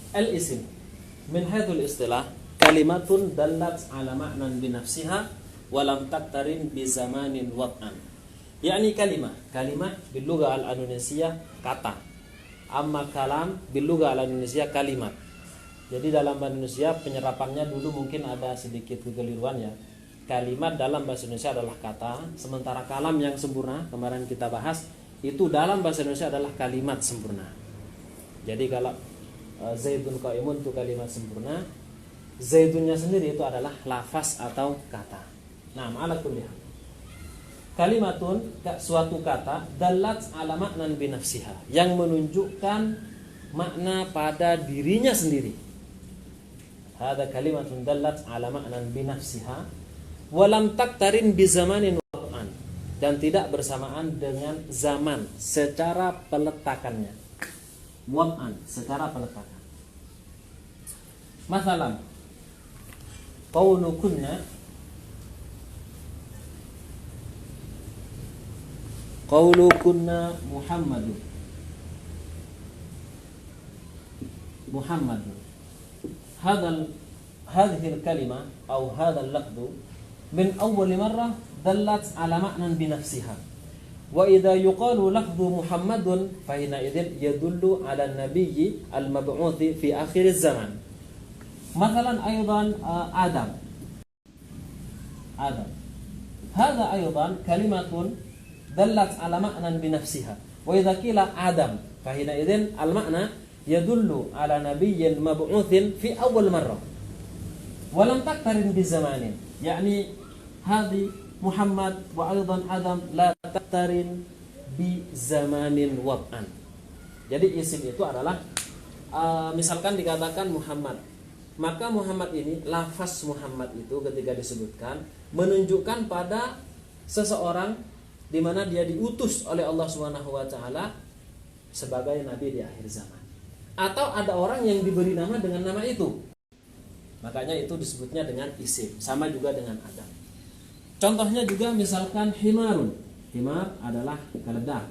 Al-isim min haitsul istilah kalimatun dallat ala ma'nan bi nafsiha wa lam taktarin bi zamanin wad'an. Yani kalimah bil lugha al-Indonesia kata. Amma kalam bil lugha al-Indonesia kalimat. Jadi dalam bahasa Indonesia penyerapannya dulu mungkin ada sedikit kekeliruan ya. Kalimat dalam bahasa Indonesia adalah kata, sementara kalam yang sempurna kemarin kita bahas itu dalam bahasa Indonesia adalah kalimat sempurna. Jadi kalau Zaidun qaimun itu kalimat sempurna, Zaidunnya sendiri itu adalah lafaz atau kata. Nah, ala kulli hal. Kalimatun, suatu kata dallat ala ma'nan bi nafsiha, yang menunjukkan makna pada dirinya sendiri. Hada kalimatun dallat ala ma'nan bi nafsiha wa lam taktarin bi zamanin wa'an, dan tidak bersamaan dengan zaman secara peletakannya. Wa'an, secara peletakan. Masalan, qawlukunna Muhammadun. هذه الكلمة أو هذا اللفظ من أول مرة دلت على معنى بنفسها. وإذا يقال لفظ محمد فحينئذ يدل على النبي المبعوث في آخر الزمان. مثلا أيضا آدم. هذا أيضا كلمة دلت على معنى بنفسها. وإذا قيل آدم فحينئذ المعنى يدل على نبي مبعوث في أول مرة ولم تقترن بزمان. يعني هذه محمد وأيضا آدم لا تقترن بزمان وضعا. Jadi isim itu adalah misalkan dikatakan Muhammad, maka Muhammad ini, lafaz Muhammad itu ketika disebutkan menunjukkan pada seseorang di mana dia diutus oleh Allah Subhanahu wa taala sebagai nabi di akhir zaman. Atau ada orang yang diberi nama dengan nama itu. Makanya itu disebutnya dengan isim, sama juga dengan Adam. Contohnya juga misalkan himarun. Himar adalah keledai.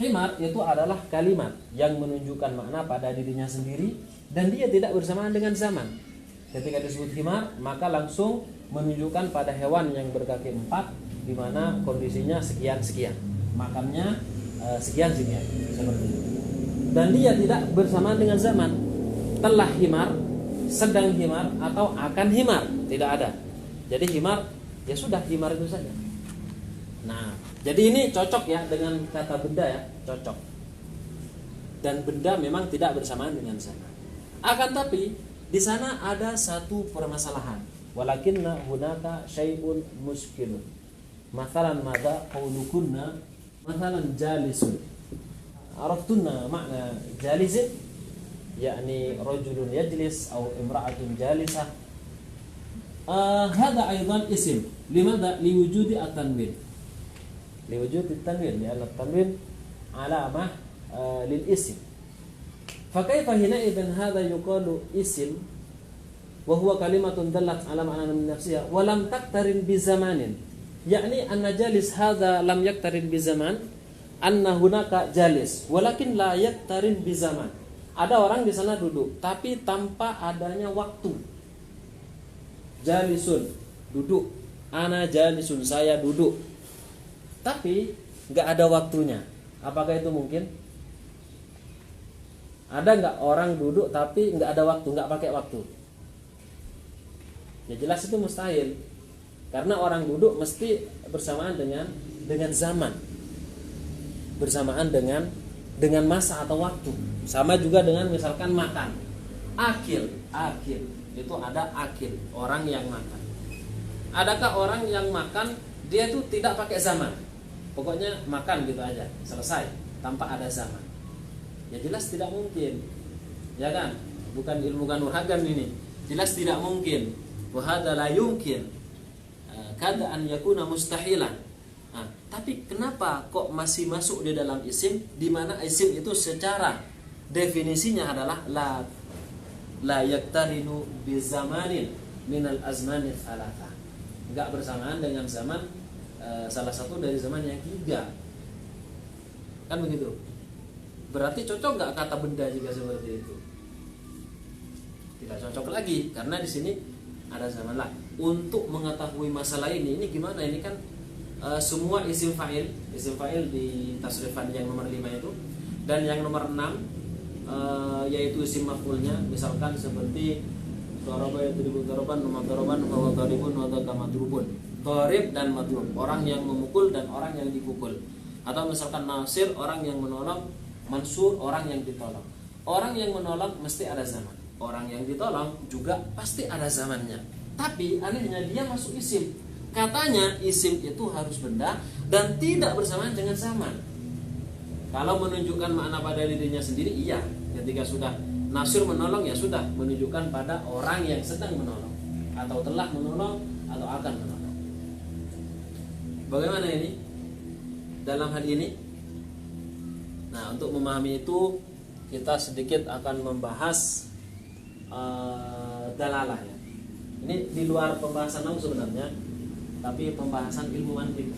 Himar itu adalah kalimat yang menunjukkan makna pada dirinya sendiri dan dia tidak bersamaan dengan zaman. Ketika disebut himar, maka langsung menunjukkan pada hewan yang berkaki empat, di mana kondisinya sekian-sekian, makannya sekian-sekian, seperti itu. Dan dia tidak bersamaan dengan zaman. Telah himar, sedang himar, atau akan himar, tidak ada. Jadi himar, ya sudah, himar itu saja. Nah, jadi ini cocok ya dengan kata benda ya, cocok. Dan benda memang tidak bersamaan dengan zaman. Akan tapi di sana ada satu permasalahan. Walakinna hunaka syai'un muskilun. Mathalan madza qaulukunna, mathalan jalisun. Araftunna makna jalisin? yakni rajulun yajlis atau imra'atun jalisah. Hada aidan isim. Limadha? Liwujudi at-tanwin. Liwujudi at-tanwin, li'anna at-tanwin alamah lil isim. Fakaifa hina idzan hadha yuqalu isim wa huwa kalimatun dallat ala ma'nan min nafsiha wa lam taqtarin bi zamanin. Yakni anna jalis hadha lam yaktarin bi zaman, anna hunaka jalis walakin la yaktarin bi zaman. Ada orang di sana duduk tapi tanpa adanya waktu. Jalisun, duduk. Ana jalisun, saya duduk. Tapi enggak ada waktunya. Apakah itu mungkin? Ada enggak orang duduk tapi enggak ada waktu, enggak pakai waktu? Ya jelas itu mustahil. Karena orang duduk mesti bersamaan dengan zaman. Bersamaan dengan masa atau waktu. Sama juga dengan misalkan makan. Akil itu ada akil, orang yang makan. Adakah orang yang makan dia itu tidak pakai zaman? Pokoknya makan gitu aja, selesai tanpa ada zaman. Ya jelas tidak mungkin. Ya kan? Bukan ilmu kanuragan ini. Jelas tidak mungkin. Wa hadza la yumkin. Kada an yakuna mustahilan. Nah, tapi kenapa kok masih masuk di dalam isim, di mana isim itu secara definisinya adalah la yaktarinu bi zamanin minal azmani thalatha. Enggak bersamaan dengan zaman salah satu dari zaman yang tiga. Kan begitu. Berarti cocok nggak kata benda jika seperti itu? Tidak cocok lagi, karena di sini ada zaman lah. Untuk mengetahui masalah ini gimana? Ini kan semua isim fa'il di tasrifan yang nomor 5 itu, dan yang nomor 6 yaitu isim maf'ulnya. Misalkan seperti daraba yadribu daraban, madaraban, wa daribun, wa madrubun. Darib dan madrub, orang yang memukul dan orang yang dipukul. Atau misalkan nasir, orang yang menolong, mansur, orang yang ditolong. Orang yang menolong mesti ada zaman, orang yang ditolong juga pasti ada zamannya. Tapi anehnya dia masuk isim. Katanya isim itu harus benda dan tidak bersamaan dengan zaman. Kalau menunjukkan makna pada dirinya sendiri, iya. Ketika sudah nasir menolong, ya sudah menunjukkan pada orang yang sedang menolong, atau telah menolong, atau akan menolong. Bagaimana ini dalam hal ini? Nah, untuk memahami itu kita sedikit akan membahas dalalah ya. Ini di luar pembahasan nahu sebenarnya, tapi pembahasan ilmu mantik.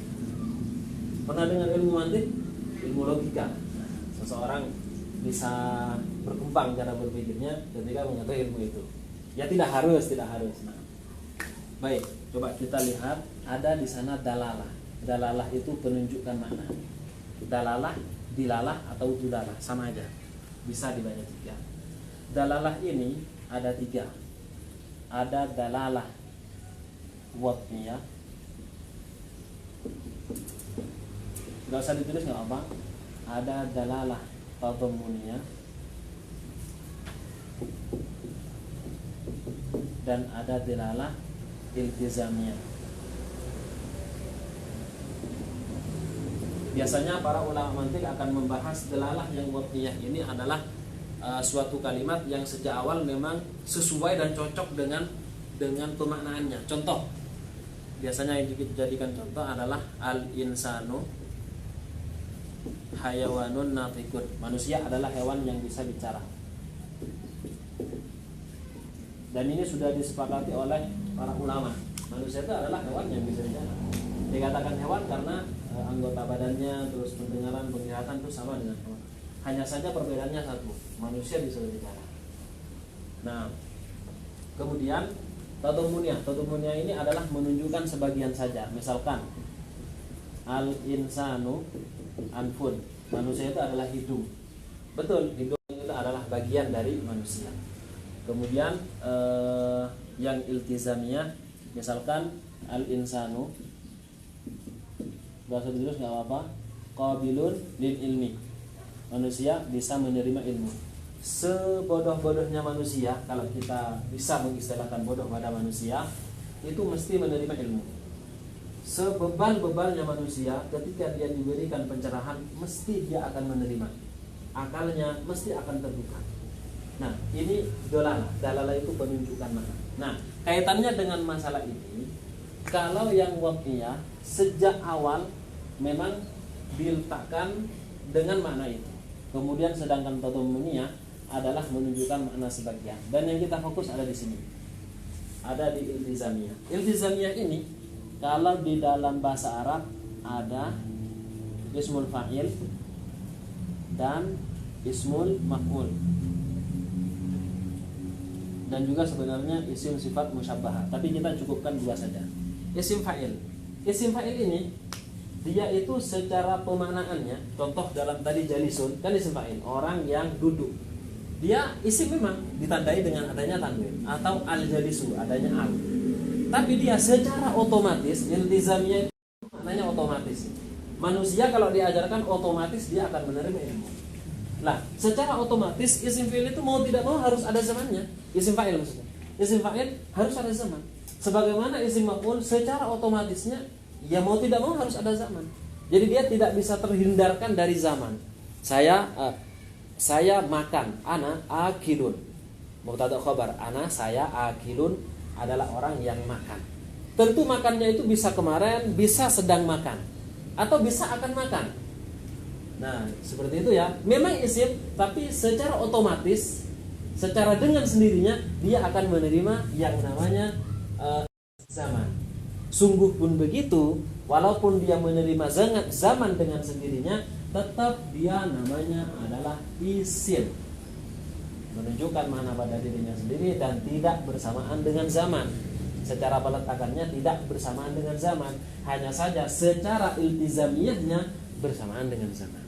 Pernah dengar ilmu mantik? Ilmu logika. Seseorang bisa berkembang cara berpikirnya ketika mengetahui ilmu itu. Ya tidak harus. Nah, baik, coba kita lihat, ada di sana dalalah. Dalalah itu penunjukan makna. Dalalah, dilalah atau dulalah sama aja, bisa dibaca tiga. Dalalah ini ada tiga. Ada dalalah wad'iyah, nggak usah ditulis nggak apa. Ada dalalah tadammuniyah, dan ada dalalah iltizamiyah. Biasanya para ulama mantik akan membahas dalalah yang wad'iyah ini adalah suatu kalimat yang sejak awal memang sesuai dan cocok dengan pemaknaannya. Contoh, biasanya yang dijadikan contoh adalah al-insanu hayawanun natikun. Manusia adalah hewan yang bisa bicara. Dan ini sudah disepakati oleh para ulama. Manusia itu adalah hewan yang bisa bicara. Dikatakan hewan karena anggota badannya, terus pendengaran, penglihatan itu sama dengan hewan. Hanya saja perbedaannya satu, manusia bisa berbicara. Nah, kemudian tadammuniyah ini adalah menunjukkan sebagian saja. Misalkan al-insanu anfun, manusia itu adalah hidung. Betul, hidung itu adalah bagian dari manusia. Kemudian yang iltizamiyah, misalkan al-insanu, bahasa terus nggak apa-apa, qabilun lil ilmi, manusia bisa menerima ilmu. Sebodoh-bodohnya manusia, kalau kita bisa mengistilahkan bodoh pada manusia, itu mesti menerima ilmu. Sebebal-bebalnya manusia, ketika dia diberikan pencerahan, mesti dia akan menerima. Akalnya mesti akan terbuka. Nah, ini dalalah itu penunjukan makna. Nah, kaitannya dengan masalah ini, kalau yang wad'iyah sejak awal memang diletakkan dengan makna itu. Kemudian sedangkan tadammuniyah adalah menunjukkan makna sebagian. Dan yang kita fokus ada di sini. Ada di iltizamiyah. Iltizamiyah ini kalau di dalam bahasa Arab ada ismul fa'il dan ismul maf'ul. Dan juga sebenarnya isim sifat musyabbahah, tapi kita cukupkan dua saja. Isim fa'il. Isim fa'il ini dia itu secara pemaknaannya, contoh dalam tadi jalisun, kan isim fa'il, orang yang duduk. Dia isim memang ditandai dengan adanya tanwin atau al-jalisu, adanya al. Tapi dia secara otomatis, iltizamiyah itu maknanya otomatis. Manusia kalau diajarkan otomatis dia akan menerima ilmu. Nah, secara otomatis isim fi'il itu mau tidak mau harus ada zamannya. Isim fa'il maksudnya. Isim fa'il harus ada zaman. Sebagaimana isim maf'ul secara otomatisnya ya mau tidak mau harus ada zaman. Jadi dia tidak bisa terhindarkan dari zaman. Saya makan, ana akilun. Mubtada khabar, ana saya akilun adalah orang yang makan. Tentu makannya itu bisa kemarin, bisa sedang makan, atau bisa akan makan. Nah, seperti itu ya. Memang isim, tapi secara otomatis, secara dengan sendirinya dia akan menerima yang namanya zaman. Sungguh pun begitu, walaupun dia menerima zaman dengan sendirinya, tetap dia namanya adalah isim, menunjukkan makna pada dirinya sendiri dan tidak bersamaan dengan zaman. Secara peletakannya tidak bersamaan dengan zaman, hanya saja secara iltizamiyahnya bersamaan dengan zaman,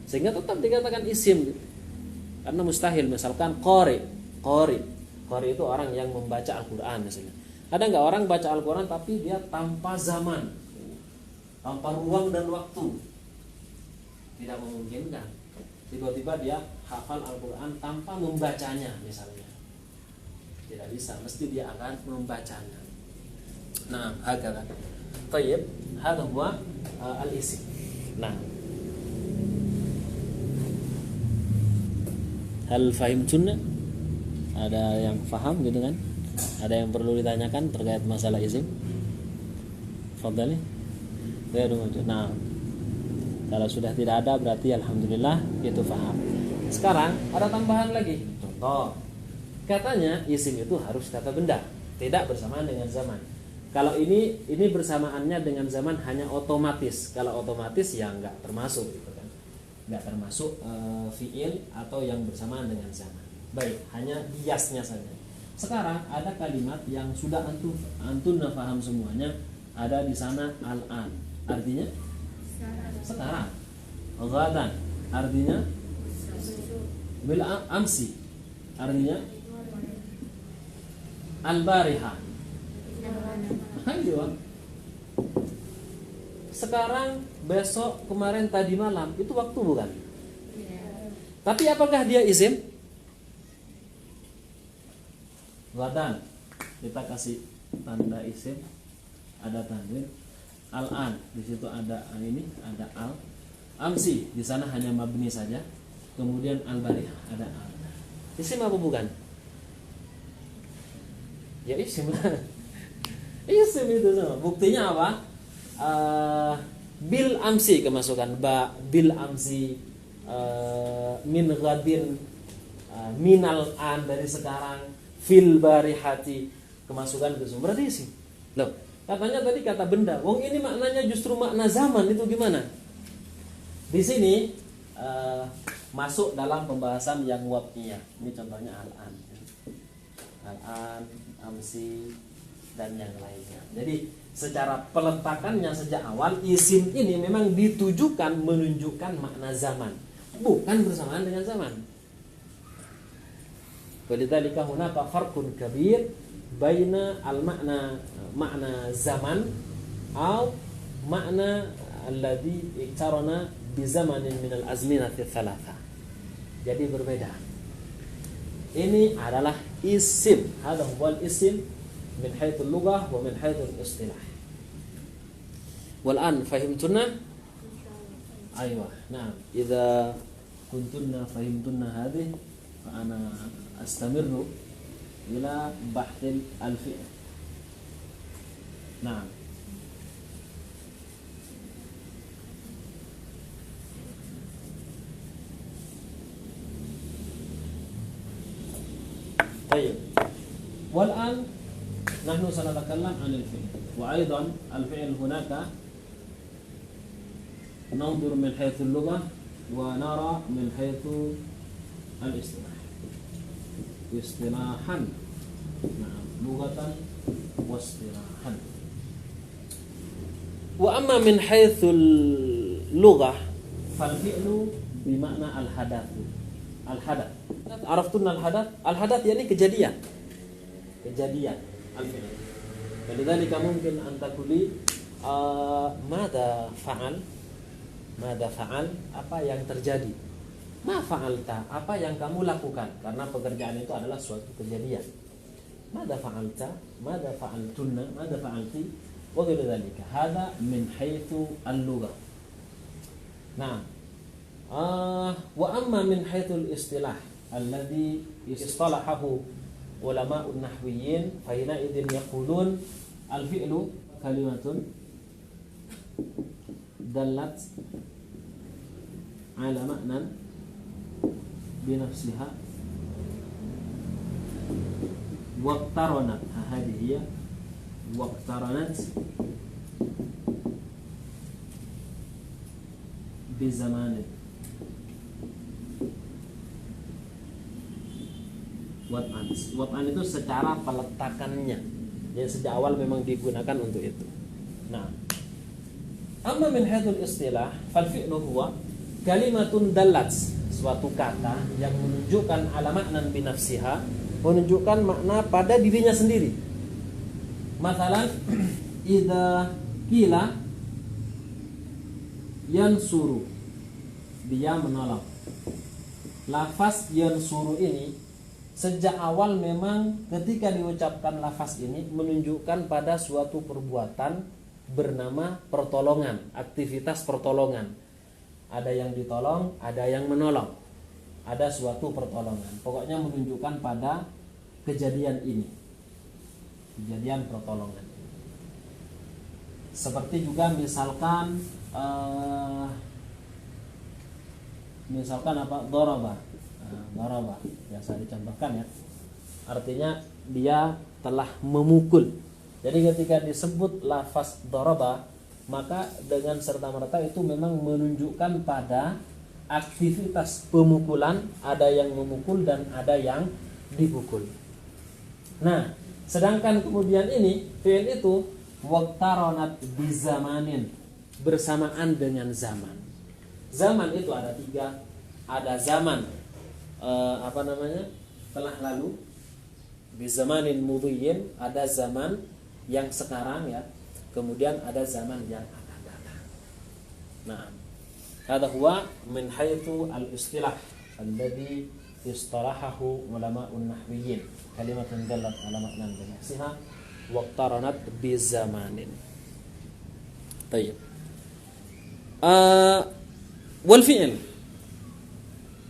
sehingga tetap dikatakan isim. Karena mustahil misalkan qari itu orang yang membaca Al-Quran misalnya. Ada nggak orang baca Al-Quran tapi dia tanpa zaman, tanpa ruang dan waktu? Tidak memungkinkan. Tiba-tiba dia hafal Al-Quran tanpa membacanya misalnya. Tidak bisa, mesti dia akan membacanya. Nah, hakala. Tayyib, hadha huwa al-isim. Nah. Hal fahimtunna? Ada yang faham gitu kan? Ada yang perlu ditanyakan terkait masalah isim? Fadhali. Nah, kalau sudah tidak ada berarti alhamdulillah itu faham. Sekarang ada tambahan lagi. Contoh, katanya isim itu harus kata benda, tidak bersamaan dengan zaman. Kalau ini bersamaannya dengan zaman hanya otomatis. Kalau otomatis ya enggak termasuk gitu kan. Enggak termasuk fiil atau yang bersamaan dengan zaman. Baik, hanya biasnya saja. Sekarang ada kalimat yang sudah antum paham semuanya. Ada di sana al-an. Artinya sekarang. Ghadan artinya bil amsi. Artinya al-bariha. Ayo. Sekarang, besok, kemarin, tadi malam itu waktu bukan? Tapi apakah dia isim? Ghadan kita kasih tanda isim, ada tanwin. Al-an di situ ada ini, ada al. Amsi di sana hanya mabni saja. Kemudian al-barih ada al. Isim apa bukan? Ya isim lah. Isim itu sama. Buktinya apa? Bil amsi kemasukan ba, bil amsi, min ghadin, minal an dari sekarang, fil barihati kemasukan ke sumber. Berarti isim. Loh, katanya tadi kata benda. Wong ini maknanya justru makna zaman, itu gimana? Di sini masuk dalam pembahasan yang wad'iyah. Ini contohnya al-an. Al-an, amsi dan yang lainnya. Jadi secara peletakannya sejak awal isim ini memang ditujukan menunjukkan makna zaman, bukan bersamaan dengan zaman. Walidzalika hunaka farqun kabir baina makna zaman atau makna alladhi iktarana bi zamanin min al-azminati thalatha. Jadi berbeda. Ini adalah isim. Hadha huwa al-isim min haythul lughah wa min haythul istilah. Wal an fahimtunna? Aywa. Naam. Idza kuntunna fahimtunna hadhihi fa ana astamirru ila bahthil al-fi'l. Naam. طيب. والآن نحن سنتكلم عن الفعل وأيضا الفعل هناك ننظر من حيث اللغة ونرى من حيث الاصطلاح اصطلاحا. نعم، لغة واصطلاحا. وأما من حيث اللغة فالفعل بمعنى الحدث. الحدث عرفتن الحدث؟ الحدث يعني kejadian. Al-fi'l. Lidzalika mungkin an taquli madza fa'al? Apa yang terjadi? Ma fa'alta? Apa yang kamu lakukan? Karena pekerjaan itu adalah suatu kejadian. Madza fa'alta? Madza fa'altunna? Madza fa'alti? Wa ghairu dzalika. Hadza min haitsu al-lughah. Nah, wa amma min haitsul istilah alladhi istalahahu ulama'un nahwiyyin fa hina idzin yaqulun al-fi'lu kalimatun dallat ala ma'nan bi nafsiha waqtaranat. Hadhihi hiya waqtaranat bizamanin. Wat'an itu secara peletakannya. Jadi sejak awal memang digunakan untuk itu. Nah, amma min hadhul istilah fal fi'lu huwa kalimatun dallat, suatu kata yang menunjukkan ala maknan binafsiha, menunjukkan makna pada dirinya sendiri. Masalan, idza qila yansuru, dia menolong. Lafaz yansuru ini sejak awal memang ketika diucapkan lafaz ini menunjukkan pada suatu perbuatan bernama pertolongan, aktivitas pertolongan. Ada yang ditolong, ada yang menolong. Ada suatu pertolongan. Pokoknya menunjukkan pada kejadian ini. Kejadian pertolongan. Seperti juga misalkan apa? Daraba. Daraba biasa dicontohkan ya. Artinya dia telah memukul. Jadi ketika disebut lafaz daraba, maka dengan serta-merta itu memang menunjukkan pada aktivitas pemukulan, ada yang memukul dan ada yang dipukul. Nah, sedangkan kemudian ini fi'il itu waqtaranat bizamanin, bersamaan dengan zaman. Zaman itu ada 3. Ada zaman telah lalu, bizamanin mudhiyin, ada zaman yang sekarang ya, kemudian ada zaman yang akan datang. Nah, hadha huwa min haitsu al-istilah alladhi istalahahu ulama'un nahwiyyin, kalimatun dallat ala ma'nan binafsiha waqtaranat bizamanin. Tayyib. Wal fi'il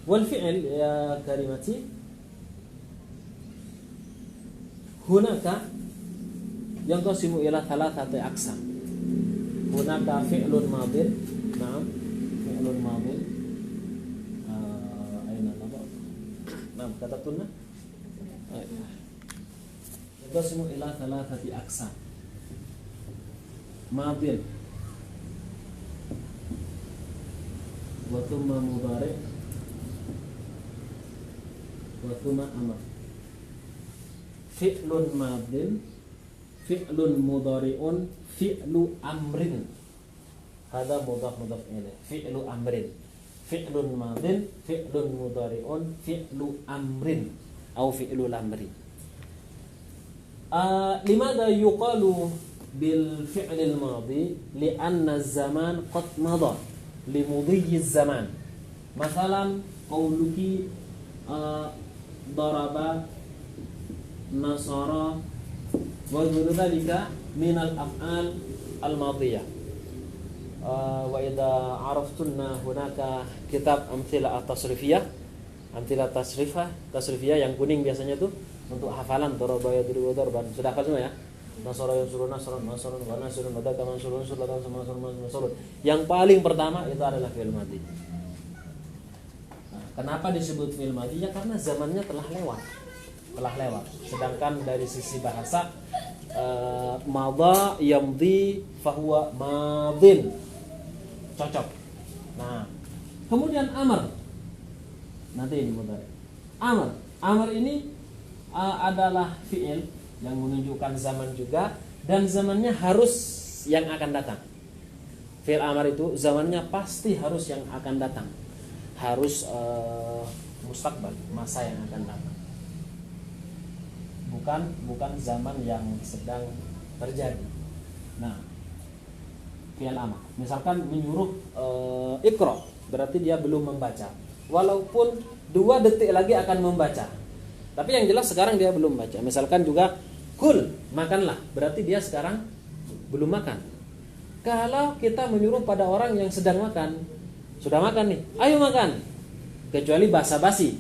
والفعل يا كلمتي هناك ينقسم إلى 3 أقسام. هناك فعل ماض. نعم، فعل ماض. أين نضع؟ نعم، كتبتنا. ينقسم إلى 3 أقسام. ماض وثم مضارع وثم أمر. فعل ماض، فعل مضارع، فعل أمر. هذا مضاف إليه. فعل أمر، فعل ماض، فعل مضارع، فعل أمر أو فعل الأمر. لماذا يقال بالفعل الماضي؟ لأن الزمان قد مضى، لمضي الزمان. مثلا قولك daraba, nasara, wa ghairu dzalika min al-af'al al-madhiyah. Wa idza araftunna hunaka kitab amthilah at-tasrifiyah, amthilah tasrifiyah yang kuning biasanya tuh untuk hafalan daraba yadribu darban. Sudah hafal semua ya? Nasara yansuru nasran, nasrun wa nasrun, wa dzaka mansurun sulatan nasrun. Yang paling pertama itu adalah fi'il madhi. Kenapa disebut fi'il madhi? Ya karena zamannya telah lewat. Sedangkan dari sisi bahasa madha yamdi fahuwa madin. Cocok. Nah, kemudian amr. Nanti ini mudhari. Amr ini adalah fi'il yang menunjukkan zaman juga, dan zamannya harus yang akan datang. Fi'il amr itu zamannya pasti harus yang akan datang. Harus mustaqbal, masa yang akan datang. Bukan zaman yang sedang terjadi. Nah, fi'il amr. Misalkan menyuruh iqra, berarti dia belum membaca. Walaupun 2 detik lagi akan membaca. Tapi yang jelas sekarang dia belum baca. Misalkan juga kul, makanlah, berarti dia sekarang belum makan. Kalau kita menyuruh pada orang yang sedang makan, sudah makan nih, ayo makan. Kecuali basa-basi.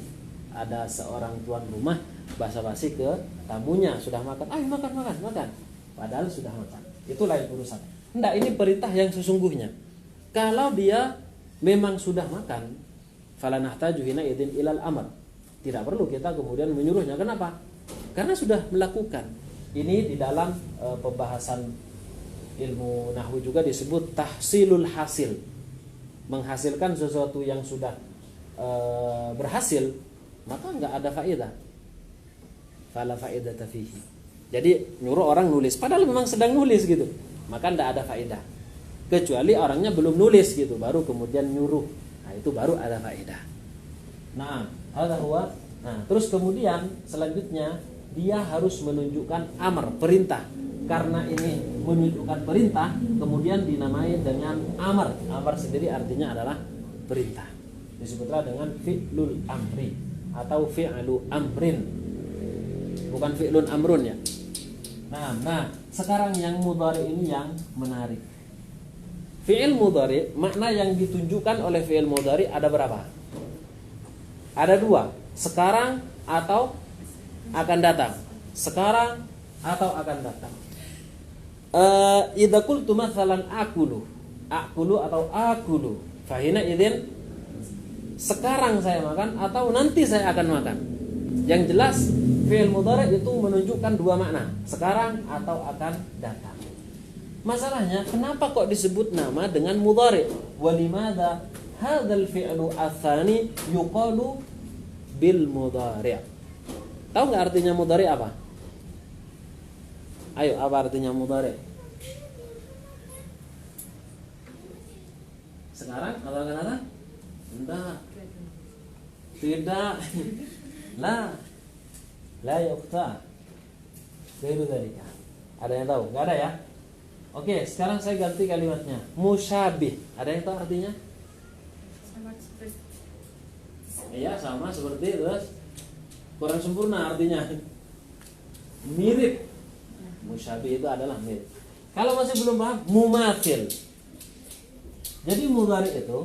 Ada seorang tuan rumah basa-basi ke tamunya, sudah makan, ayo makan. Padahal sudah makan. Itu lain urusan. Enggak, ini perintah yang sesungguhnya. Kalau dia memang sudah makan, fala nahtaju hina idzin ilal amr. Tidak perlu kita kemudian menyuruhnya. Kenapa? Karena sudah melakukan. Ini di dalam pembahasan ilmu nahwu juga disebut tahsilul hasil. menghasilkan sesuatu yang sudah berhasil, maka nggak ada faedah. Fala faedata fihi. Jadi nyuruh orang nulis, padahal memang sedang nulis gitu, maka nggak ada faedah. Kecuali orangnya belum nulis gitu, baru kemudian nyuruh. Nah itu baru ada faedah. Nah, hadza huwa. Nah, terus kemudian selanjutnya dia harus menunjukkan amar, perintah. Karena ini menunjukkan perintah, kemudian dinamai dengan amar. Amar sendiri artinya adalah perintah. Disebutlah dengan fi'lul amri atau fi'lu amrin. Bukan fi'lun amrun ya. Nah, sekarang yang mudhari ini yang menarik. Fi'il mudhari, makna yang ditunjukkan oleh fi'il mudhari ada berapa? Ada dua, sekarang atau akan datang. Sekarang atau akan datang. Idza qultu mathalan akulu atau akulu, fahina idzin sekarang saya makan atau nanti saya akan makan. Yang jelas fi'il mudhari itu menunjukkan dua makna, sekarang atau akan datang. Masalahnya kenapa kok disebut nama dengan mudhari? Walimada hadzal fi'lu ats-tsani yuqalu bil mudhari'. Tahu enggak artinya mudhari apa? Ayo, apa artinya mudhari? Sekarang atau akan datang? Enggak. Tidak. La yuqta. Itu tadi. Ada yang tahu? Enggak ada ya? Oke, sekarang saya ganti kalimatnya. Musyabih. Ada yang tahu artinya? Sama seperti. Iya, sama seperti terus kurang sempurna artinya. Mirip. Musyabih itu adalah mirip. Kalau masih belum paham, mumathil. Jadi mudhari itu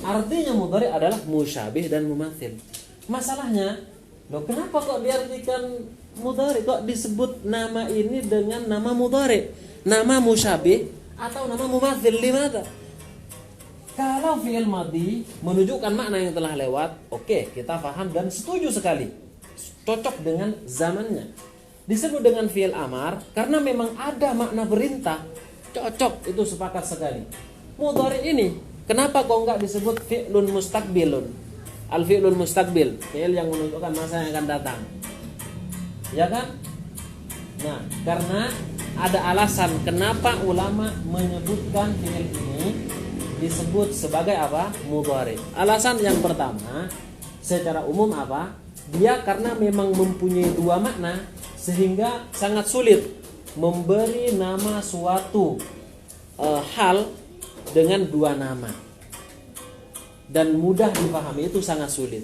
artinya mudhari adalah musyabih dan mumathil. Masalahnya, loh kenapa kok diartikan mudhari? Kok disebut nama ini dengan nama mudhari? Nama musyabih atau nama mumathil, limada? Kalau fi'il madhi menunjukkan makna yang telah lewat, oke, kita paham dan setuju sekali. Cocok dengan zamannya. Disebut dengan fi'il amar karena memang ada makna perintah. Cocok, itu sepakat sekali. Mudhari ini kenapa kok enggak disebut fi'lun mustaqbilun? Al-fi'lul mustaqbil, fi'il yang menunjukkan masa yang akan datang. Ya kan? Nah, karena ada alasan kenapa ulama menyebutkan fi'il ini disebut sebagai apa? Mudhari. Alasan yang pertama, secara umum apa? Dia karena memang mempunyai dua makna sehingga sangat sulit memberi nama suatu hal dengan dua nama. Dan mudah dipahami, itu sangat sulit.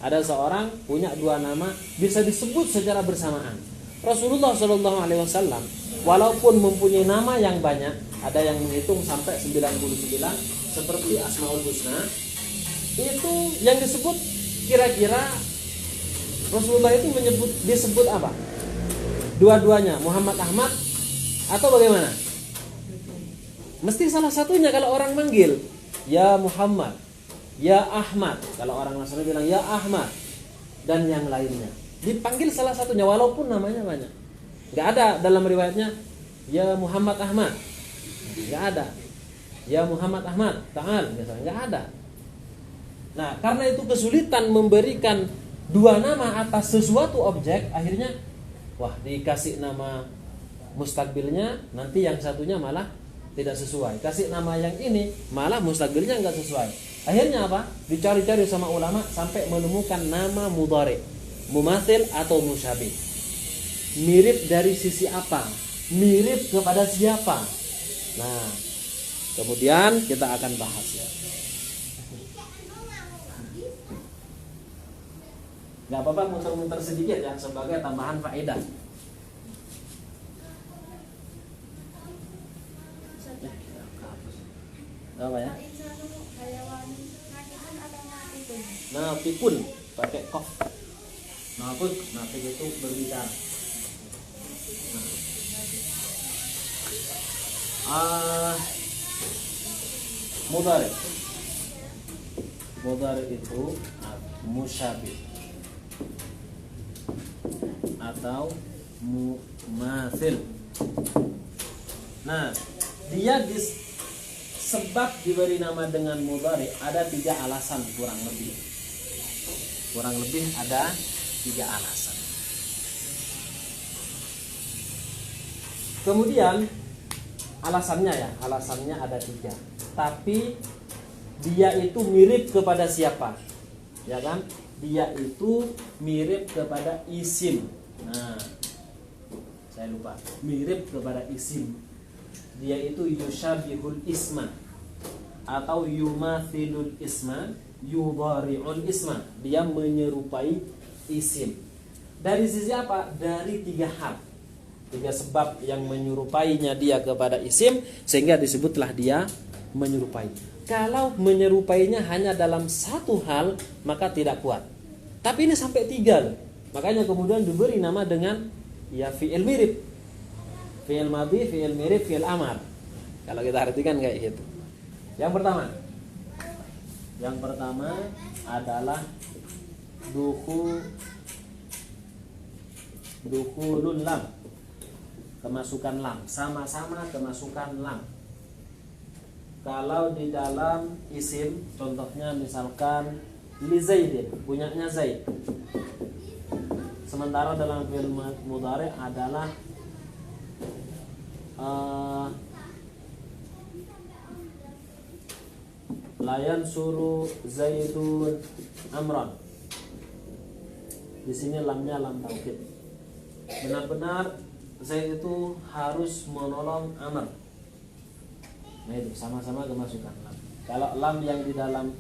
Ada seorang punya dua nama bisa disebut secara bersamaan. Rasulullah SAW walaupun mempunyai nama yang banyak, ada yang menghitung sampai 99 seperti Asmaul Husna, itu yang disebut kira-kira Rasulullah itu disebut apa? Dua-duanya Muhammad Ahmad atau bagaimana? Mesti salah satunya kalau orang manggil ya Muhammad, ya Ahmad. Kalau orang Nasrani bilang ya Ahmad, dan yang lainnya dipanggil salah satunya walaupun namanya banyak. Enggak ada dalam riwayatnya ya Muhammad Ahmad. Enggak ada. Ya Muhammad Ahmad, ta'al misalnya, enggak ada. Nah, karena itu kesulitan memberikan dua nama atas sesuatu objek, akhirnya wah, dikasih nama mustaqbilnya, nanti yang satunya malah tidak sesuai. Kasih nama yang ini malah mustaqbilnya enggak sesuai. Akhirnya apa? Dicari-cari sama ulama sampai menemukan nama mudhari, mumathil atau musyabih. Mirip dari sisi apa? Mirip kepada siapa? Nah, kemudian kita akan bahas ya. Gak apa-apa muter-muter sedikit ya sebagai tambahan faedah. Apa ya? Nah, pikun pakai kof. Nah, pun nafi itu berbicara. Mudhari. Mudhari itu musyabih atau mumathil. Nah, dia sebab diberi nama dengan mudhari ada 3 alasan kurang lebih. Kurang lebih ada 3 alasan. Kemudian alasannya ada 3. Tapi dia itu mirip kepada siapa? Ya kan? Dia itu mirip kepada isim. Nah, saya lupa. Mirip kepada isim. Dia itu yusyabihul isma atau yumathilul isma, yudhari'ul isma. Dia menyerupai isim. Dari sisi apa? Dari 3 hal. 3 sebab yang menyerupainya dia kepada isim sehingga disebutlah dia menyerupai. Kalau menyerupainya hanya dalam 1 hal maka tidak kuat. Tapi ini sampai 3 loh. Makanya kemudian diberi nama dengan ya fi'il mirip. Fi'il madhi, fi'il mirip, fi'il amar. Kalau kita artikan kayak gitu. Yang pertama adalah dukhulul lam. Kemasukan lam, sama-sama kemasukan lam. Kalau di dalam isim, contohnya misalkan li Zaidin, punyanya Zaid. Sementara dalam fi'il mudhari adalah layan suruh Zaidun amran. Di sini lamnya lam taukid. Benar-benar Zaid itu harus menolong Amr. Nah itu sama-sama kemasukan lam. Kalau lam yang di dalam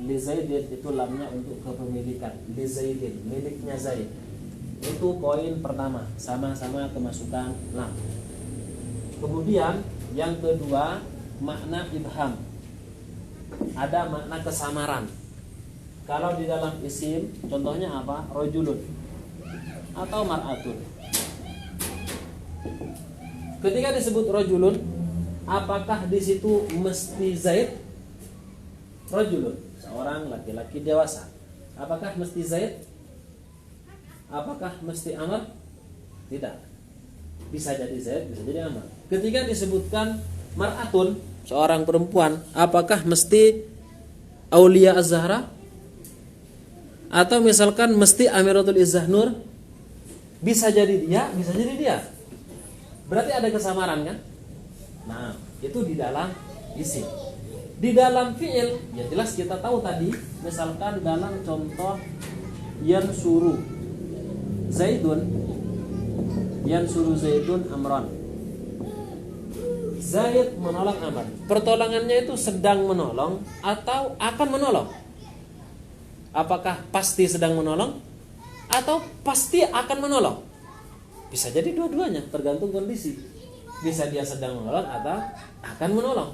li Zaidin itu lamnya untuk kepemilikan. Li Zaidin, miliknya Zaid. Itu poin pertama, sama-sama kemasukan lam. Kemudian yang kedua, makna ibham. Ada makna kesamaran. Kalau di dalam isim, contohnya apa? Rajulun atau mar'atun. Ketika disebut rajulun, apakah di situ mesti Zaid? Rajulun, seorang laki-laki dewasa. Apakah mesti Zaid? Apakah mesti Amr? Tidak. Bisa jadi Zaid, bisa jadi Amr. Ketika disebutkan mar'atun, seorang perempuan, apakah mesti Aulia Az-Zahra? Atau misalkan mesti Amiratul Izzah Nur? Bisa jadi dia, bisa jadi dia. Berarti ada kesamaran kan? Nah, itu di dalam isim. Di dalam fi'il, ya jelas kita tahu tadi, misalkan dalam contoh yansuru Zaidun amran. Zaid menolong Amr. Pertolongannya itu sedang menolong atau akan menolong? Apakah pasti sedang menolong atau pasti akan menolong? Bisa jadi dua-duanya, tergantung kondisi. Bisa dia sedang menolong atau akan menolong.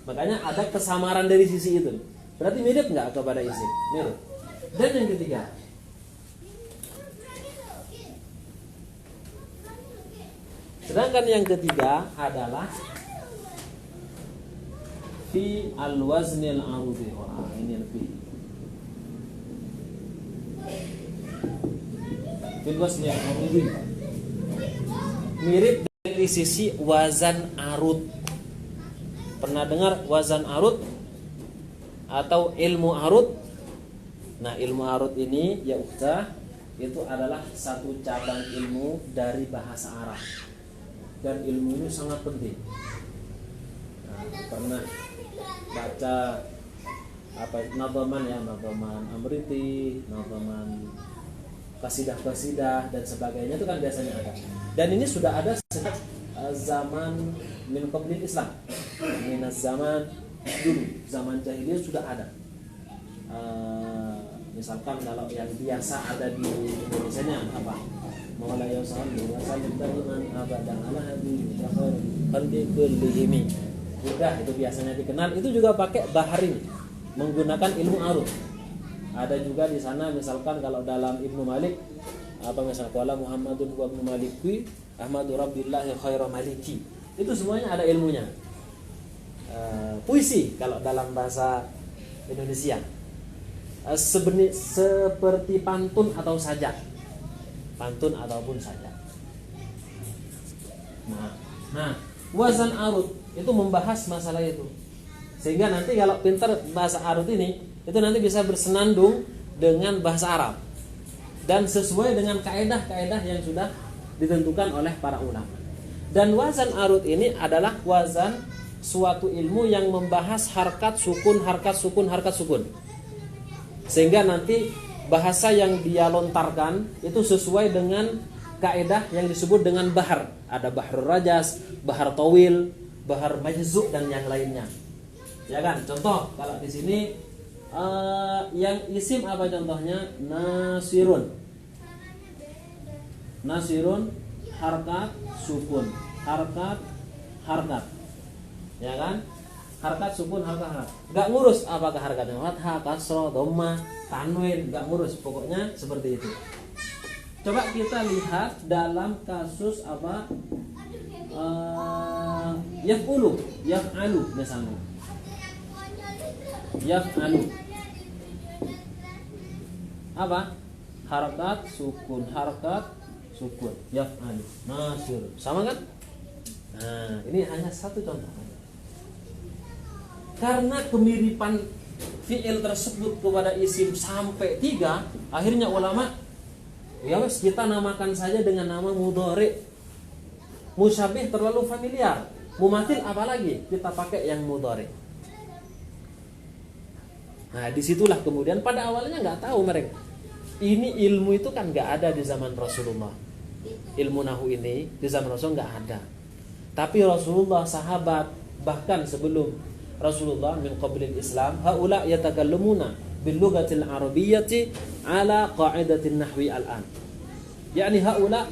Makanya ada kesamaran dari sisi itu. Berarti mirip nggak kepada isim? Mirip. Dan yang ketiga, sedangkan yang ketiga adalah fi al-waznil arudi. Wah, ini lebih. Fi al-waznil arudi. Mirip dari sisi wazan arud. Pernah dengar wazan arud atau ilmu arud? Nah, ilmu arud ini ya ukhta, itu adalah satu cabang ilmu dari bahasa Arab. Dan ilmu ini sangat penting. Nah, pernah baca apa nadhaman ya, nadhaman Amriti, nadhaman kasidah-kasidah dan sebagainya itu kan biasanya ada. Dan ini sudah ada sejak zaman min qablil Islam. Minaz zaman dulu, zaman jahiliyah sudah ada. Misalkan kalau yang biasa ada di Indonesia nya apa? Maula ya sallu wa sallim daiman abadan ala habibi qalbi kullihimi. Udah itu biasanya dikenal, itu juga pakai bahari menggunakan ilmu arud. Ada juga di sana misalkan kalau dalam Ibnu Malik apa misalnya qala Muhammadun wa Ibnu Maliki Ahmadu Rabbillahi khairu maliki. Itu semuanya ada ilmunya. Puisi kalau dalam bahasa Indonesia. Seperti pantun atau sajak. Pantun ataupun sajak. Nah, wazan arud itu membahas masalah itu. Sehingga nanti kalau pintar bahasa Arut ini, itu nanti bisa bersenandung dengan bahasa Arab dan sesuai dengan kaedah-kaedah yang sudah ditentukan oleh para ulama. Dan wazan Arut ini adalah wazan suatu ilmu yang membahas harkat sukun, harkat sukun, harkat sukun. Sehingga nanti bahasa yang dia lontarkan itu sesuai dengan kaedah yang disebut dengan bahar. Ada bahrul rajas, bahar tawil, bahar majzuk dan yang lainnya. Ya kan? Contoh kalau di sini yang isim apa contohnya? Nasirun. Nasirun harkat sukun, harkat harkat. Ya kan? Harkat sukun, harkat. Enggak ngurus apakah harkatnya fathah, kasrah, dhammah, tanwin, enggak ngurus, pokoknya seperti itu. Coba kita lihat dalam kasus apa? Yaf'ulu, yaf'alu misalnya. Yaf'alu. Apa? Harkat sukun, harkat sukun, yaf'alu. Nasir. Sama kan? Nah, ini hanya satu contoh. Karena kemiripan fi'il tersebut kepada isim sampai 3, akhirnya ulama ya wes kita namakan saja dengan nama mudhari. Musyabih terlalu familiar. Mumathil apalagi kita pakai yang mudhari. Nah, disitulah kemudian pada awalnya nggak tahu mereka. Ini ilmu itu kan nggak ada di zaman Rasulullah. Ilmu nahu ini di zaman Rasul nggak ada. Tapi Rasulullah, sahabat, bahkan sebelum Rasulullah min qablil Islam, haula yatakallamuna bil lughatil arabiyyati ala qa'idatin nahwi al-an. Yani haula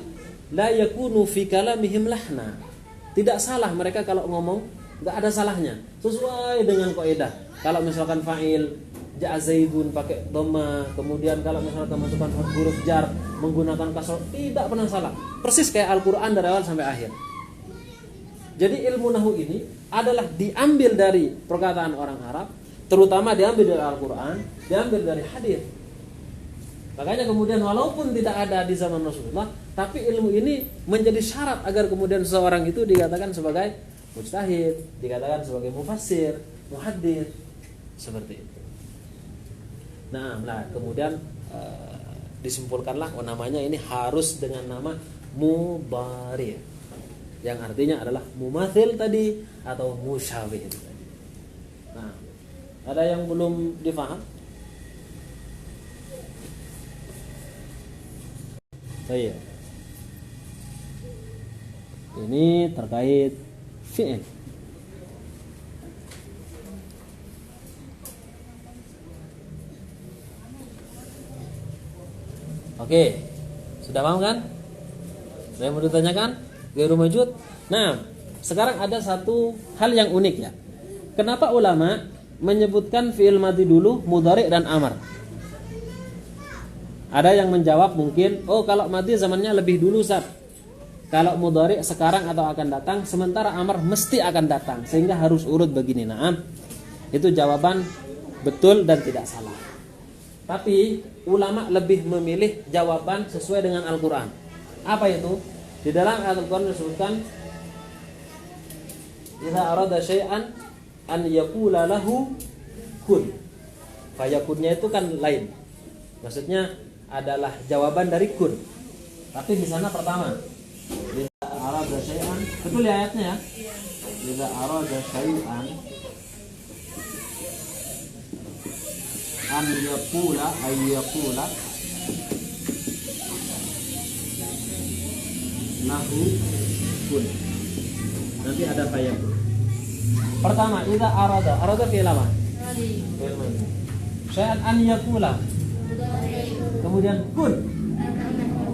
la yakunu fi kalamihim lahna. Tidak salah mereka kalau ngomong, enggak ada salahnya. Sesuai dengan kaidah. Kalau misalkan fa'il ja'a zaidun pakai dhamma, kemudian kalau misalkan masukkan huruf jar menggunakan kasrah, tidak pernah salah. Persis kayak Al-Qur'an dari awal sampai akhir. Jadi ilmu nahwu ini adalah diambil dari perkataan orang Arab, terutama diambil dari Al-Qur'an, diambil dari hadis. Makanya kemudian walaupun tidak ada di zaman Rasulullah, tapi ilmu ini menjadi syarat agar kemudian seseorang itu dikatakan sebagai mujtahid, dikatakan sebagai mufassir, muhaddits, seperti itu. Nah, kemudian disimpulkanlah namanya ini harus dengan nama mudhari, yang artinya adalah mumathil tadi atau musyabih itu tadi. Nah, ada yang belum difaham? Iya. Ini terkait fi'il. Oke, sudah paham kan? Saya mau ditanyakan? Ghairu mawjud. Nah, sekarang ada satu hal yang unik ya. Kenapa ulama menyebutkan fi'il madhi dulu, mudhari dan amar? Ada yang menjawab mungkin, oh kalau madhi zamannya lebih dulu Ustaz. Kalau mudhari sekarang atau akan datang, sementara amar mesti akan datang, sehingga harus urut begini. Nah, itu jawaban betul dan tidak salah. Tapi ulama lebih memilih jawaban sesuai dengan Al-Qur'an. Apa itu? Di dalam Al-Qur'an disebutkan idza arada syai'an an yaqula lahu kun. Fayakunnya itu kan lain. Maksudnya adalah jawaban dari kun. Tapi di sana pertama idza arada syai'an, betul ya ayatnya ya? Idza arada syai'an an yaqula ay yaqula lahu kun. Nanti ada fayakun. Pertama, idza arada fi'il apa? Fi'il madhi. Syai'an an yaqula. Kemudian kun.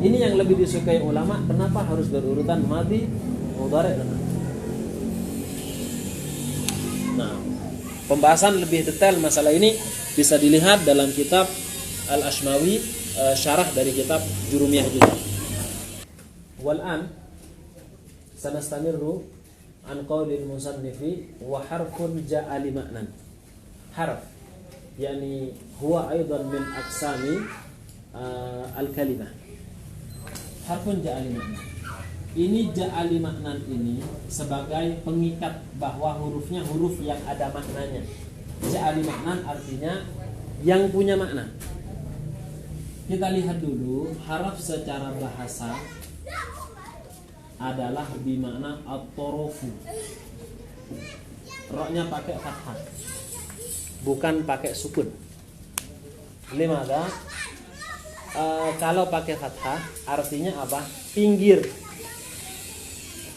Ini yang lebih disukai ulama. Kenapa harus berurutan madhi, mudhari dan amar? Nah, pembahasan lebih detail masalah ini bisa dilihat dalam kitab Al-Ashmawi, syarah dari kitab Jurumiyah juga. Wal'an sanastamirru an qawlil musannifi wa harfun ja'a li ma'nan. Harf yani huwa aidan min aqsami al-kalimah. Harfun ja'a li ma'nan. Ini ja'ali maknan ini sebagai pengikat bahwa hurufnya huruf yang ada maknanya. Ja'ali maknan artinya yang punya makna. Kita lihat dulu haraf secara bahasa adalah bermakna at-torofu. Roknya pakai fathah, bukan pakai sukun. Limada? Kalau pakai fathah artinya apa? Pinggir.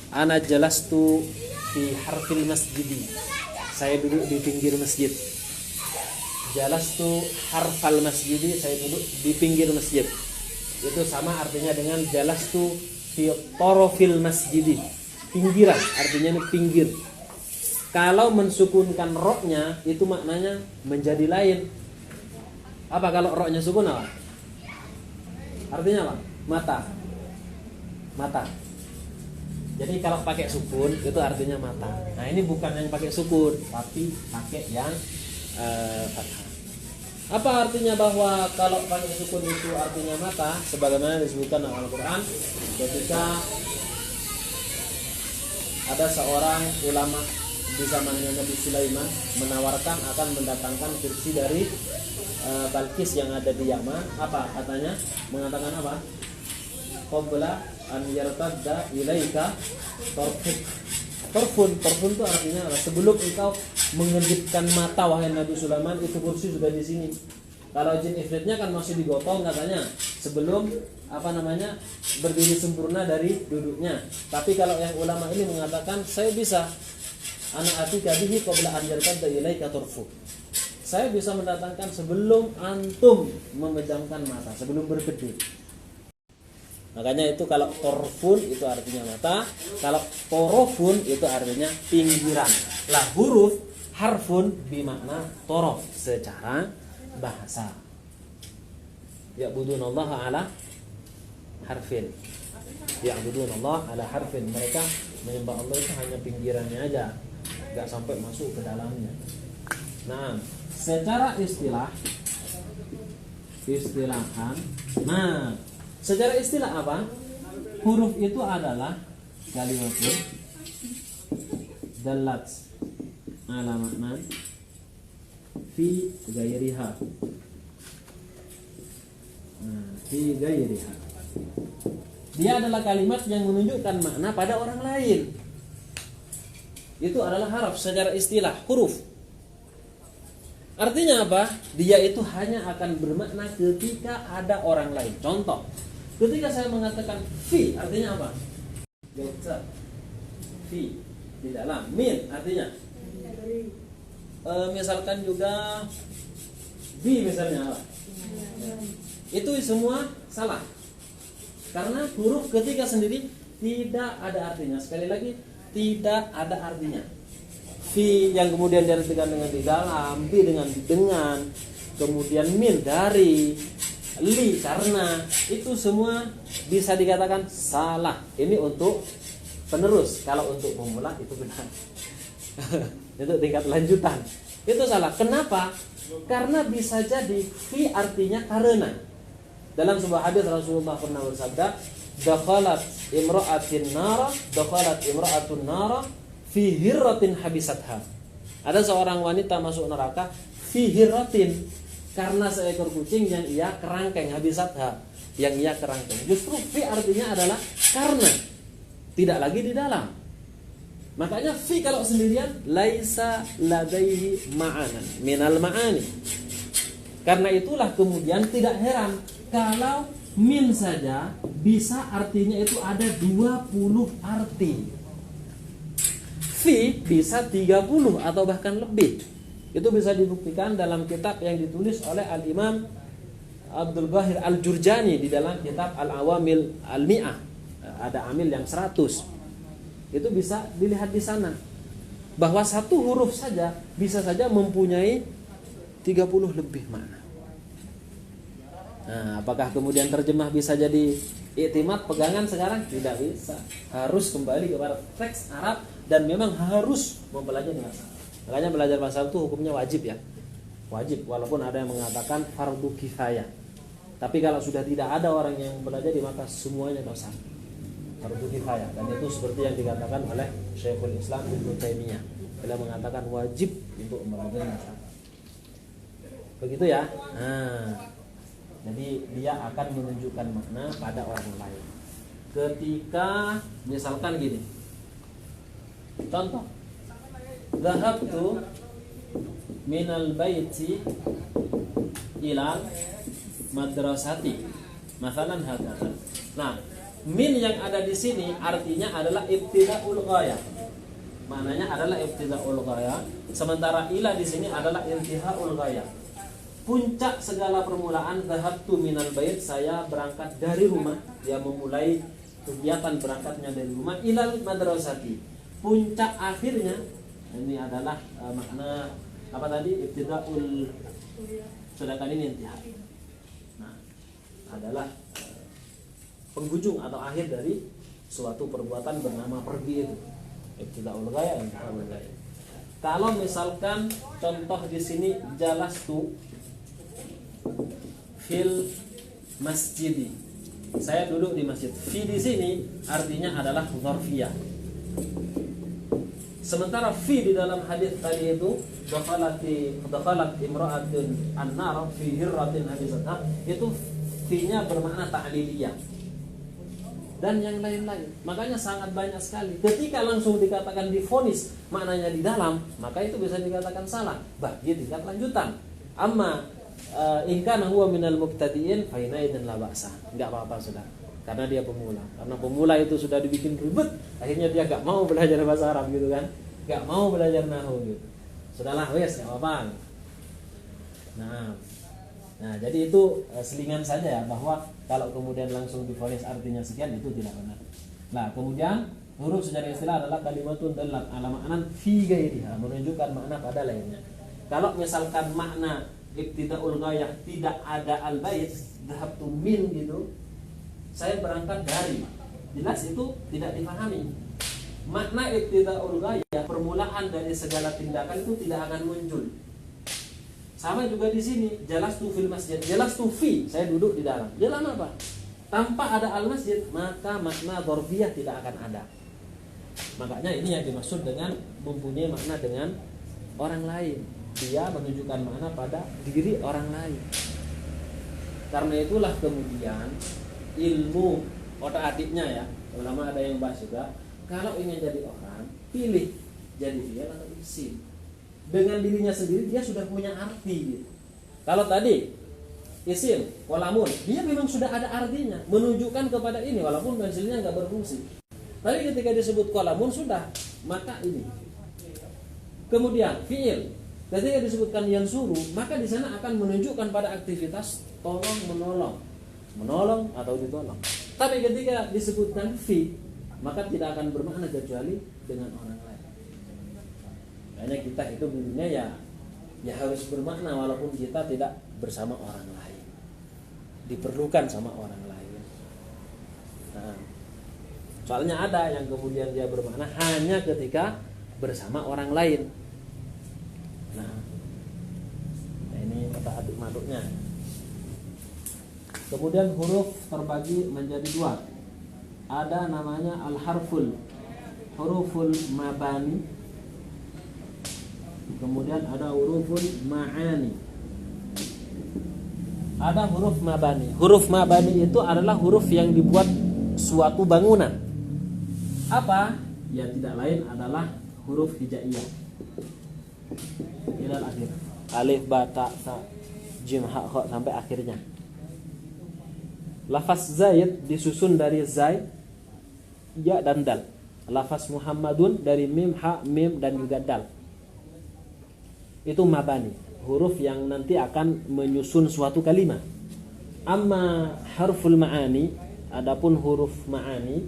Ana jalastu fi harfil masjidi. Saya duduk di pinggir masjid. Jalastu harfal masjidi, saya duduk di pinggir masjid. Itu sama artinya dengan jalastu fi torofil masjidi. Pinggiran, artinya ini pinggir. Kalau mensukunkan roknya itu maknanya menjadi lain. Apa kalau roknya sukun apa? Artinya apa? Mata. Mata. Jadi kalau pakai sukun itu artinya mata. Nah ini bukan yang pakai sukun, tapi pakai yang fathah. Apa artinya bahwa kalau pakai sukun itu artinya mata? Sebagaimana disebutkan dalam Al-Quran, ketika ada seorang ulama di zamannya Nabi Sulaiman menawarkan akan mendatangkan kursi dari Balkis yang ada di Yaman. Apa katanya? Mengatakan apa? Qabla an yartadda ilaika torfun itu artinya apa? Sebelum engkau mengedipkan mata wahai Nabi Sulaiman, itu kursi sudah di sini. Kalau jin ifritnya kan masih digotong katanya sebelum berdiri sempurna dari duduknya. Tapi kalau yang ulama ini mengatakan saya bisa anak atika bihi qabla an yartadda ilaika torfu. Saya bisa mendatangkan sebelum antum memejamkan mata, sebelum berkedip. Makanya itu kalau torfun itu artinya mata, kalau torofun itu artinya pinggiran. Lah huruf harfun bermakna torof secara bahasa. Ya'budunallaha ala harfin. Ya'budunallaha ala harfin. Mereka menyembah Allah itu hanya pinggirannya aja, enggak sampai masuk ke dalamnya. Nah, secara istilahan. Nah, secara istilah apa? Huruf itu adalah kalimatun dallat ala makna fi ghairiha. Fi ghairiha. Dia adalah kalimat yang menunjukkan makna pada orang lain. Itu adalah haraf secara istilah, huruf. Artinya apa? Dia itu hanya akan bermakna ketika ada orang lain. Contoh, ketika saya mengatakan fi, artinya apa? Gota. Fi di dalam. Min artinya misalkan juga bi misalnya apa? Itu semua salah. Karena huruf ketika sendiri tidak ada artinya. Sekali lagi, tidak ada artinya. Fi yang kemudian diartikan dengan di dalam, bi dengan, kemudian min dari, li karena, itu semua bisa dikatakan salah. Ini untuk penerus. Kalau untuk pemula itu benar. Itu tingkat lanjutan. Itu salah. Kenapa? Karena bisa jadi fi artinya karena. Dalam sebuah hadis Rasulullah pernah bersabda, dakhalat imra'atun nara fi hirratin habisatha. Ada seorang wanita masuk neraka fi hirratin, karena seekor kucing yang ia kerangkeng, habisatha, yang ia kerangkeng. Justru fi artinya adalah karena, tidak lagi di dalam. Makanya fi kalau sendirian laisa ladaihi ma'anan minal ma'ani. Karena itulah kemudian tidak heran kalau min saja bisa artinya itu ada 20 arti. Fi bisa 30 atau bahkan lebih. Itu bisa dibuktikan dalam kitab yang ditulis oleh Al-Imam Abdul Bahir Al-Jurjani di dalam kitab Al-Awamil Al-Mi'ah. Ada amil yang 100. Itu bisa dilihat di sana. Bahwa satu huruf saja bisa saja mempunyai 30 lebih makna. Nah, apakah kemudian terjemah bisa jadi iktimat pegangan sekarang? Tidak bisa. Harus kembali kepada teks Arab dan memang harus mempelajari bahasa Arab. Makanya belajar bahasa Arab itu hukumnya wajib ya. Wajib, walaupun ada yang mengatakan fardu kifayah. Tapi kalau sudah tidak ada orang yang mempelajari maka semuanya dosa. fardu kifayah, dan itu seperti yang dikatakan oleh Syekhul Islam Ibnu Taimiyah. Beliau mengatakan wajib untuk membagikan masyarakat. Begitu ya. Jadi dia akan menunjukkan makna pada orang lain. Ketika misalkan gini. Contoh. Dhahabtu minal baiti ilal madrasati. Masalan hadza. Nah, min yang ada di sini artinya adalah ibtidaul ghayah. Maknanya adalah ibtidaul ghayah, sementara ila di sini adalah intihaul ghayah. Puncak segala permulaan dhahabtu minal bait, saya berangkat dari rumah. Dia memulai kegiatan berangkatnya dari rumah ilal madrasati. Puncak akhirnya ini adalah makna apa tadi? Ibtidaul, sedangkan ini intihah. Nah, adalah penghujung atau akhir dari suatu perbuatan bernama pergi itu. Ibtidaul ghayah, intihaul ghayah. Kalau misalkan contoh di sini jalastu fil masjidi, saya duduk di masjid. Fi di sini artinya adalah dzarfiyah. Sementara fi di dalam hadis tadi itu dakhalat imra'atun an-nar fi hirratin habisatha, itu fi-nya bermakna ta'liliyah dan yang lain-lain. Makanya sangat banyak sekali. Ketika langsung dikatakan divonis maknanya di dalam, maka itu bisa dikatakan salah. Bagi tingkat lanjutan. Amma in kana huwa minal mubtadi'in fa inaidin la ba'sa. Enggak apa-apa sudah. Karena dia pemula. Karena pemula itu sudah dibikin ribet, akhirnya dia enggak mau belajar bahasa Arab gitu kan. Enggak mau belajar nahwu gitu. Sudahlah wes enggak apa-apa. Nah, jadi itu selingan saja ya, bahwa kalau kemudian langsung divonis artinya sekian itu tidak benar. Nah, kemudian huruf secara istilah adalah kalimatun dallat ala ma'nan fi ghairiha, menunjukkan makna pada lainnya. Kalau misalkan makna ibtidaul ghayah tidak ada al-bait, dhahabtu min gitu, saya berangkat dari, jelas itu tidak dipahami. Makna ibtidaul ghayah, permulaan dari segala tindakan itu tidak akan muncul. Sama juga di sini, jalastu fil masjid, jalastu fi, saya duduk di dalam. Dalam apa? Tanpa ada al-masjid, maka makna dzarfiyah tidak akan ada. Makanya ini yang dimaksud dengan mempunyai makna dengan orang lain. Dia menunjukkan makna pada diri orang lain. Karena itulah kemudian ilmu otak-atiknya ya, ulama ada yang bahas juga, kalau ingin jadi orang, pilih jadi fi'il atau isim. Dengan dirinya sendiri dia sudah punya arti gitu. Kalau tadi isim, qalamun, dia memang sudah ada artinya, menunjukkan kepada ini walaupun pensilnya nggak berfungsi. Tapi ketika disebut qalamun sudah, maka ini. Kemudian fi'il, ketika disebutkan yansuru, maka di sana akan menunjukkan pada aktivitas tolong menolong atau ditolong. Tapi ketika disebutkan fi, maka tidak akan bermakna kecuali dengan orang lain. Makanya kita itu bunyinya ya harus bermakna walaupun kita tidak bersama orang lain, diperlukan sama orang lain. Nah, soalnya ada yang kemudian dia bermakna hanya ketika bersama orang lain. Nah ini kata adik-adiknya. Kemudian huruf terbagi menjadi dua. Ada namanya al-harful, huruful mabani. Kemudian ada huruful ma'ani. Ada huruf mabani. Huruf mabani itu adalah huruf yang dibuat suatu bangunan. Apa? Ya tidak lain adalah huruf hijaiyah. Ilal akhir. Alif, ba, ta, sa, jim, ha, kha sampai akhirnya. Lafaz Zaid disusun dari Zaid, ya dan dal. Lafaz Muhammadun dari mim, ha, mim dan juga dal. Itu mabani, huruf yang nanti akan menyusun suatu kalimat. Amma harful ma'ani, adapun huruf ma'ani,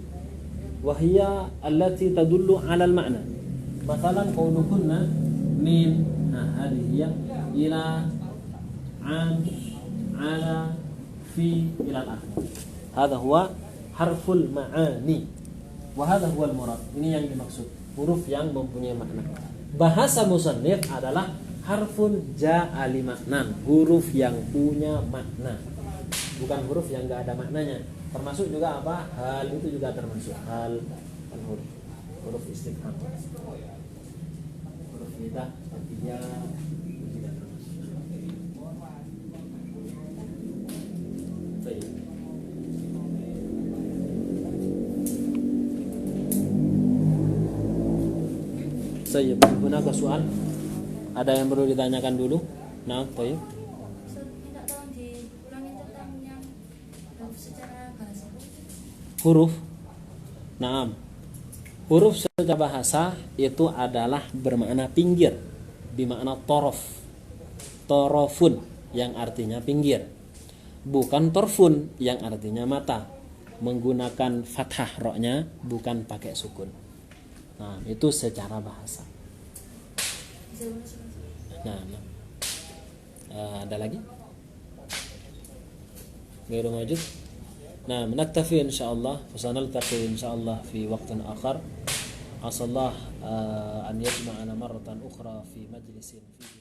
wahia allati tadullu 'ala al-ma'na. Masalan qaulukunna min, hadhihi ila, an, ala, fi ila al-akhir. Hadha huwa harful ma'ani. Wa hadha huwa al-murad. Ini yang dimaksud, huruf yang mempunyai makna. Bahasa musannif adalah harfun ja'ali maknan, huruf yang punya makna. bukan huruf yang enggak ada maknanya. Termasuk juga apa? Hal itu juga termasuk. Hal kan huruf istifham. Huruf nidah seperti ya tidak termasuk. Baik. Saya gunakan soal. Ada yang perlu ditanyakan dulu? Nah, baik. So, minta tolong diulangi tentang yang secara bahasa. Huruf. Naam. Huruf secara bahasa itu adalah bermakna pinggir, bermakna torof. Torofun yang artinya pinggir. Bukan torfun yang artinya mata. Menggunakan fathah roknya, bukan pakai sukun. Nah, itu secara bahasa. Nah. Ada lagi? غير موجود. نعم نكتفي إن شاء الله وسنلتقي إن شاء الله في وقت آخر. عسى الله أن يجمعنا مرة أخرى في مجلس فيه